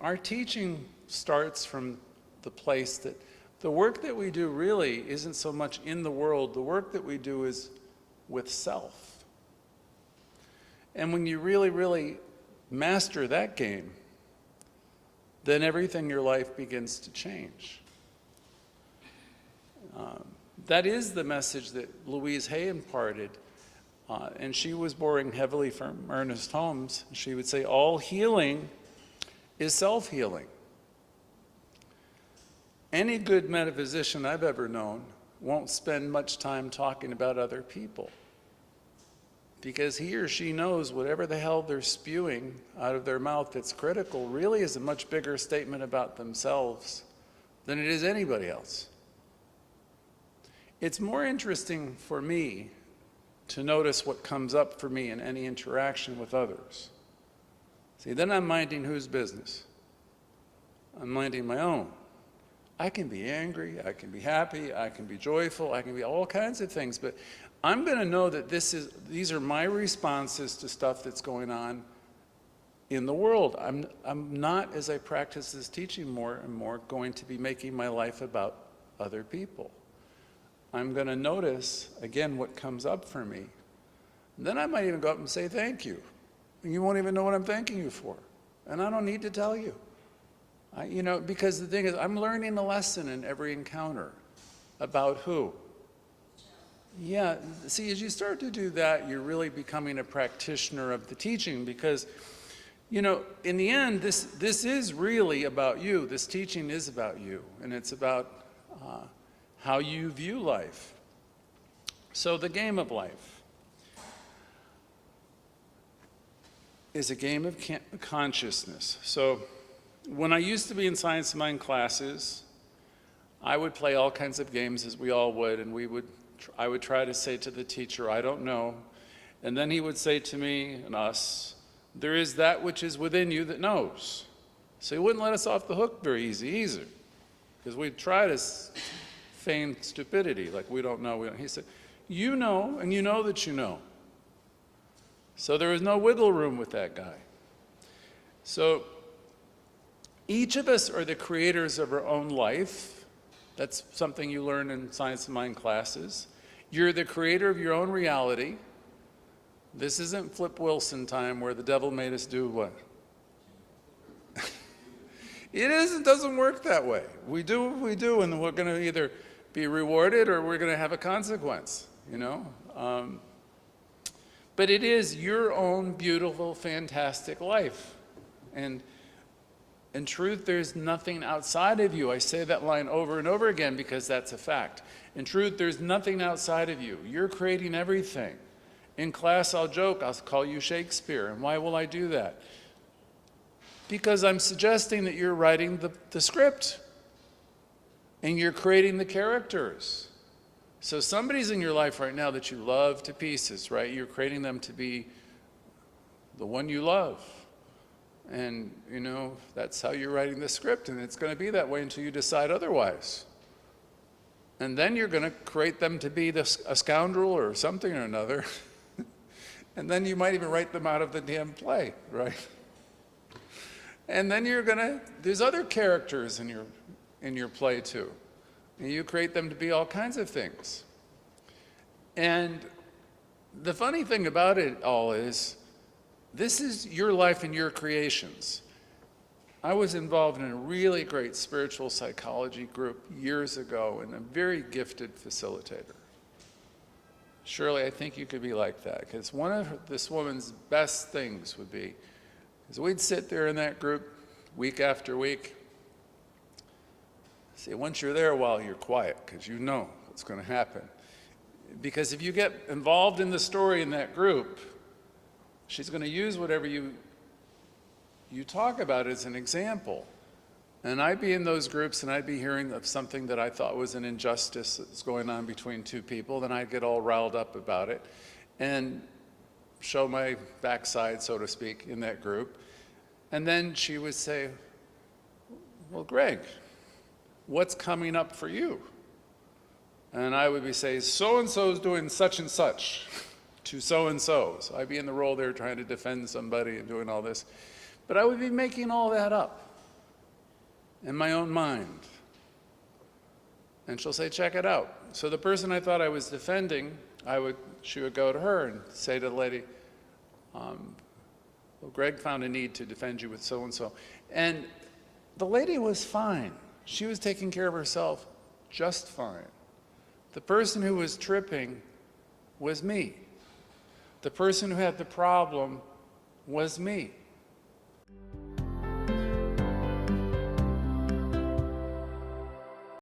our teaching starts from the place that the work that we do really isn't so much in the world. The work that we do is with self. And when you really, really master that game, then everything in your life begins to change. That is the message that Louise Hay imparted. And she was borrowing heavily from Ernest Holmes. She would say, all healing is self-healing. Any good metaphysician I've ever known won't spend much time talking about other people, because he or she knows whatever the hell they're spewing out of their mouth that's critical really is a much bigger statement about themselves than it is anybody else. It's more interesting for me to notice what comes up for me in any interaction with others. See, then I'm minding whose business? I'm minding my own. I can be angry, I can be happy, I can be joyful, I can be all kinds of things, but I'm going to know that these are my responses to stuff that's going on in the world. I'm not, as I practice this teaching more and more, going to be making my life about other people. I'm going to notice, again, what comes up for me. And then I might even go up and say thank you. And you won't even know what I'm thanking you for. And I don't need to tell you. Because the thing is, I'm learning a lesson in every encounter. About who? Yeah, see, as you start to do that, you're really becoming a practitioner of the teaching, because, in the end, this is really about you. This teaching is about you, and it's about how you view life. So the game of life is a game of consciousness. So when I used to be in Science of Mind classes, I would play all kinds of games, as we all would, and I would try to say to the teacher, I don't know. And then he would say to me and us, there is that which is within you that knows. So he wouldn't let us off the hook very easy, because we'd try to feign stupidity, like we don't know. He said, you know, and you know that you know. So there was no wiggle room with that guy. So each of us are the creators of our own life. That's something you learn in Science of Mind classes. You're the creator of your own reality. This isn't Flip Wilson time where the devil made us do what? It doesn't work that way. We do what we do, and we're going to either be rewarded or we're going to have a consequence, But it is your own beautiful, fantastic life. And in truth, there's nothing outside of you. I say that line over and over again because that's a fact. In truth, there's nothing outside of you. You're creating everything. In class, I'll joke, I'll call you Shakespeare. And why will I do that? Because I'm suggesting that you're writing the script. And you're creating the characters. So somebody's in your life right now that you love to pieces, right? You're creating them to be the one you love. And, that's how you're writing the script, and it's going to be that way until you decide otherwise. And then you're going to create them to be a scoundrel or something or another. And then you might even write them out of the damn play, right? And then there's other characters in your play too. And you create them to be all kinds of things. And the funny thing about it all is, this is your life and your creations. I was involved in a really great spiritual psychology group years ago, and a very gifted facilitator. Shirley, I think you could be like that, because one of this woman's best things would be, is we'd sit there in that group week after week. See, once you're there a while, you're quiet, because you know what's going to happen. Because if you get involved in the story in that group, she's going to use whatever you talk about as an example. And I'd be in those groups and I'd be hearing of something that I thought was an injustice that's going on between two people. Then I'd get all riled up about it and show my backside, so to speak, in that group. And then she would say, well, Greg, what's coming up for you? And I would be saying, so-and-so's doing such and such to so-and-so. So I'd be in the role there trying to defend somebody and doing all this. But I would be making all that up. in my own mind. And she'll say, check it out. So the person I thought I was defending, she would go to her and say to the lady, well, Greg found a need to defend you with so-and-so. And the lady was fine. She was taking care of herself just fine. The person who was tripping was me. The person who had the problem was me.